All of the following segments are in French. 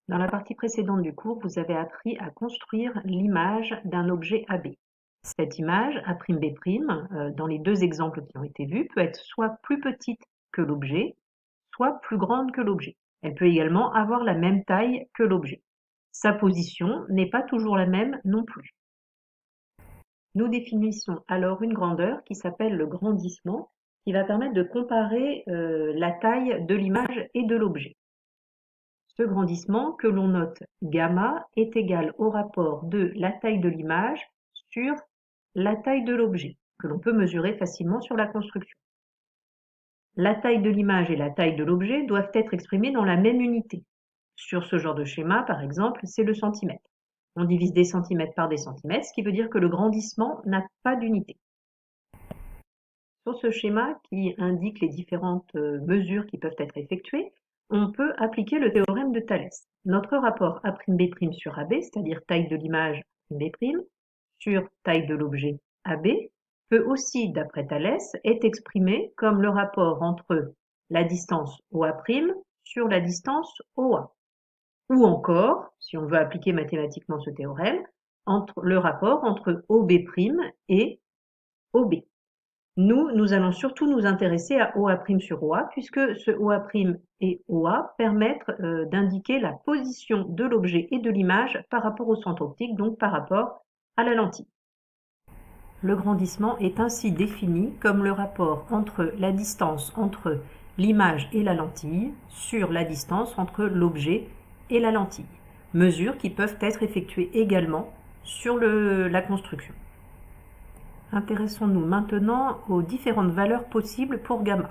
Dans la partie précédente du cours, vous avez appris à construire l'image d'un objet AB. Cette image, A'B', dans les deux exemples qui ont été vus, peut être soit plus petite que l'objet, soit plus grande que l'objet. Elle peut également avoir la même taille que l'objet. Sa position n'est pas toujours la même non plus. Nous définissons alors une grandeur qui s'appelle le grandissement, qui va permettre de comparer la taille de l'image et de l'objet. Ce grandissement, que l'on note gamma, est égal au rapport de la taille de l'image sur la taille de l'objet, que l'on peut mesurer facilement sur la construction. La taille de l'image et la taille de l'objet doivent être exprimées dans la même unité. Sur ce genre de schéma, par exemple, c'est le centimètre. On divise des centimètres par des centimètres, ce qui veut dire que le grandissement n'a pas d'unité. Sur ce schéma qui indique les différentes mesures qui peuvent être effectuées, on peut appliquer le théorème de Thalès. Notre rapport A'B' sur AB, c'est-à-dire taille de l'image B' sur taille de l'objet AB, peut aussi, d'après Thalès, être exprimé comme le rapport entre la distance OA' sur la distance OA. Ou encore, si on veut appliquer mathématiquement ce théorème, le rapport entre OB' et OB. Nous allons surtout nous intéresser à OA' sur OA, puisque ce OA' et OA permettent d'indiquer la position de l'objet et de l'image par rapport au centre optique, donc par rapport à la lentille. Le grandissement est ainsi défini comme le rapport entre la distance entre l'image et la lentille sur la distance entre l'objet et la lentille, mesures qui peuvent être effectuées également sur la construction. Intéressons-nous maintenant aux différentes valeurs possibles pour gamma.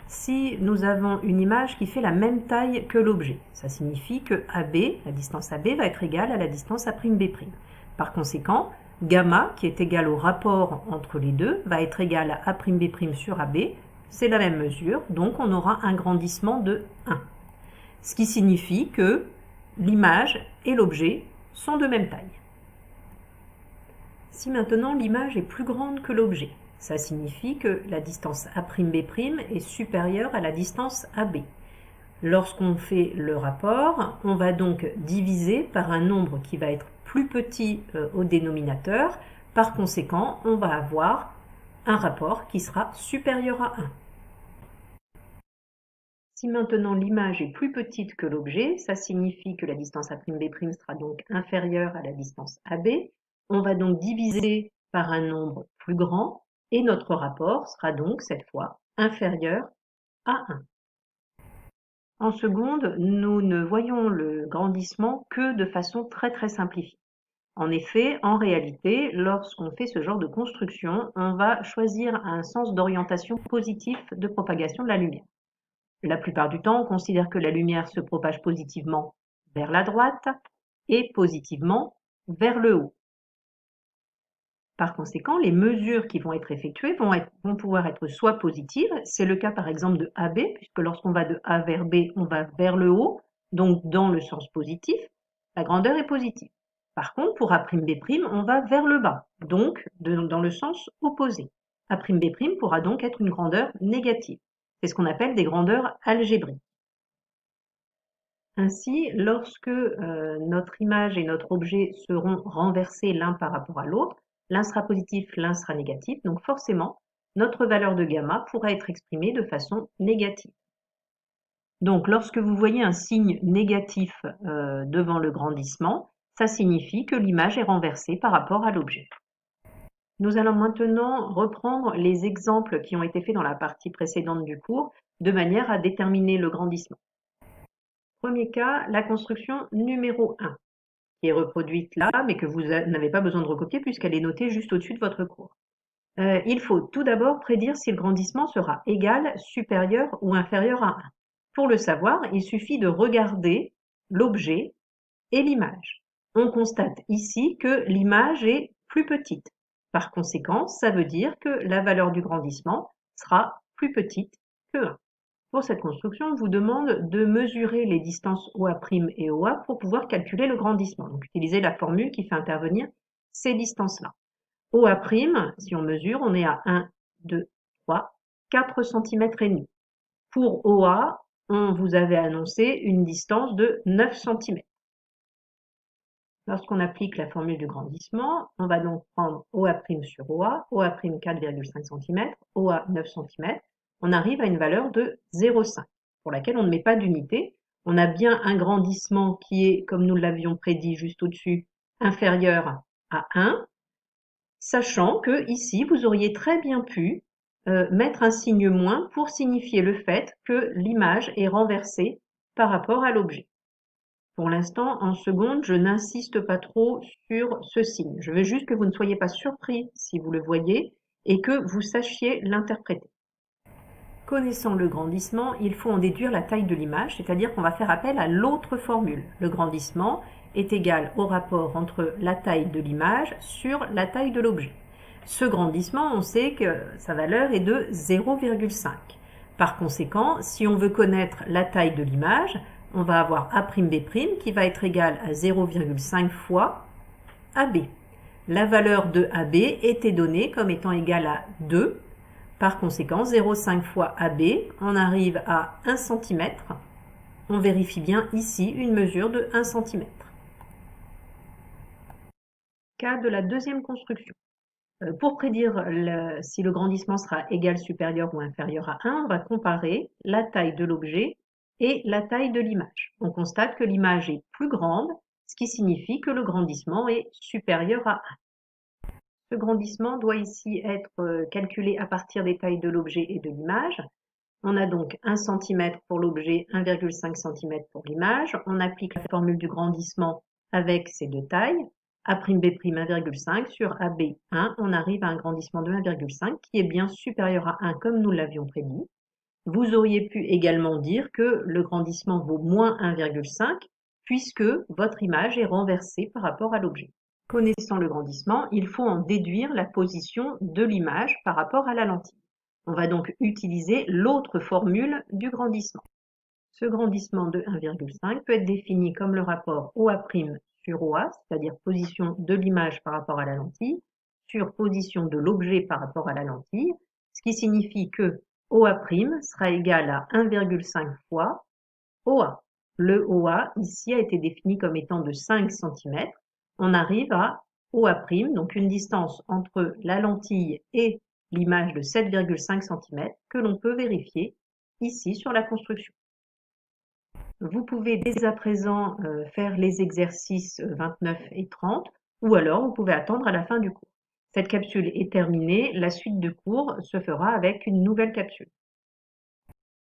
Si nous avons une image qui fait la même taille que l'objet, ça signifie que AB, la distance AB, va être égale à la distance A'B'. Par conséquent, gamma, qui est égal au rapport entre les deux, va être égal à A'B' sur AB. C'est la même mesure, donc on aura un grandissement de 1. Ce qui signifie que l'image et l'objet sont de même taille. Si maintenant l'image est plus grande que l'objet, ça signifie que la distance A'B' est supérieure à la distance AB. Lorsqu'on fait le rapport, on va donc diviser par un nombre qui va être plus petit au dénominateur. Par conséquent, on va avoir un rapport qui sera supérieur à 1. Si maintenant l'image est plus petite que l'objet, ça signifie que la distance A'B' sera donc inférieure à la distance AB. On va donc diviser par un nombre plus grand et notre rapport sera donc cette fois inférieur à 1. En seconde, nous ne voyons le grandissement que de façon très simplifiée. En effet, en réalité, lorsqu'on fait ce genre de construction, on va choisir un sens d'orientation positif de propagation de la lumière. La plupart du temps, on considère que la lumière se propage positivement vers la droite et positivement vers le haut. Par conséquent, les mesures qui vont être effectuées vont pouvoir être soit positives, c'est le cas par exemple de AB, puisque lorsqu'on va de A vers B, on va vers le haut, donc dans le sens positif, la grandeur est positive. Par contre, pour A'B', on va vers le bas, donc dans le sens opposé. A'B' pourra donc être une grandeur négative. C'est ce qu'on appelle des grandeurs algébriques. Ainsi, lorsque notre image et notre objet seront renversés l'un par rapport à l'autre, l'un sera positif, l'un sera négatif, donc forcément, notre valeur de gamma pourra être exprimée de façon négative. Donc, lorsque vous voyez un signe négatif devant le grandissement, ça signifie que l'image est renversée par rapport à l'objet. Nous allons maintenant reprendre les exemples qui ont été faits dans la partie précédente du cours, de manière à déterminer le grandissement. Premier cas, la construction numéro 1, qui est reproduite là, mais que vous n'avez pas besoin de recopier puisqu'elle est notée juste au-dessus de votre cours. Il faut tout d'abord prédire si le grandissement sera égal, supérieur ou inférieur à 1. Pour le savoir, il suffit de regarder l'objet et l'image. On constate ici que l'image est plus petite. Par conséquent, ça veut dire que la valeur du grandissement sera plus petite que 1. Pour cette construction, on vous demande de mesurer les distances OA' et OA pour pouvoir calculer le grandissement. Donc, utilisez la formule qui fait intervenir ces distances-là. OA', si on mesure, on est à 1, 2, 3, 4 cm et demi. Pour OA, on vous avait annoncé une distance de 9 cm. Lorsqu'on applique la formule du grandissement, on va donc prendre OA' sur OA 4,5 cm, OA 9 cm, on arrive à une valeur de 0,5, pour laquelle on ne met pas d'unité. On a bien un grandissement qui est, comme nous l'avions prédit juste au-dessus, inférieur à 1, sachant que ici, vous auriez très bien pu mettre un signe moins pour signifier le fait que l'image est renversée par rapport à l'objet. Pour l'instant, en seconde, je n'insiste pas trop sur ce signe. Je veux juste que vous ne soyez pas surpris si vous le voyez et que vous sachiez l'interpréter. Connaissant le grandissement, il faut en déduire la taille de l'image, c'est-à-dire qu'on va faire appel à l'autre formule. Le grandissement est égal au rapport entre la taille de l'image sur la taille de l'objet. Ce grandissement, on sait que sa valeur est de 0,5. Par conséquent, si on veut connaître la taille de l'image, on va avoir A'B' qui va être égal à 0,5 fois AB. La valeur de AB était donnée comme étant égale à 2. Par conséquent, 0,5 fois AB, on arrive à 1 cm. On vérifie bien ici une mesure de 1 cm. Cas de la deuxième construction. Pour prédire si le grandissement sera égal, supérieur ou inférieur à 1, on va comparer la taille de l'objet et la taille de l'image. On constate que l'image est plus grande, ce qui signifie que le grandissement est supérieur à 1. Ce grandissement doit ici être calculé à partir des tailles de l'objet et de l'image. On a donc 1 cm pour l'objet, 1,5 cm pour l'image. On applique la formule du grandissement avec ces deux tailles. A'B' 1,5 sur AB 1, on arrive à un grandissement de 1,5 qui est bien supérieur à 1 comme nous l'avions prédit. Vous auriez pu également dire que le grandissement vaut moins 1,5 puisque votre image est renversée par rapport à l'objet. Connaissant le grandissement, il faut en déduire la position de l'image par rapport à la lentille. On va donc utiliser l'autre formule du grandissement. Ce grandissement de 1,5 peut être défini comme le rapport OA' sur OA, c'est-à-dire position de l'image par rapport à la lentille, sur position de l'objet par rapport à la lentille, ce qui signifie que OA' sera égal à 1,5 fois OA. Le OA ici a été défini comme étant de 5 cm. On arrive à OA', donc une distance entre la lentille et l'image de 7,5 cm que l'on peut vérifier ici sur la construction. Vous pouvez dès à présent faire les exercices 29 et 30 ou alors vous pouvez attendre à la fin du cours. Cette capsule est terminée, la suite du cours se fera avec une nouvelle capsule.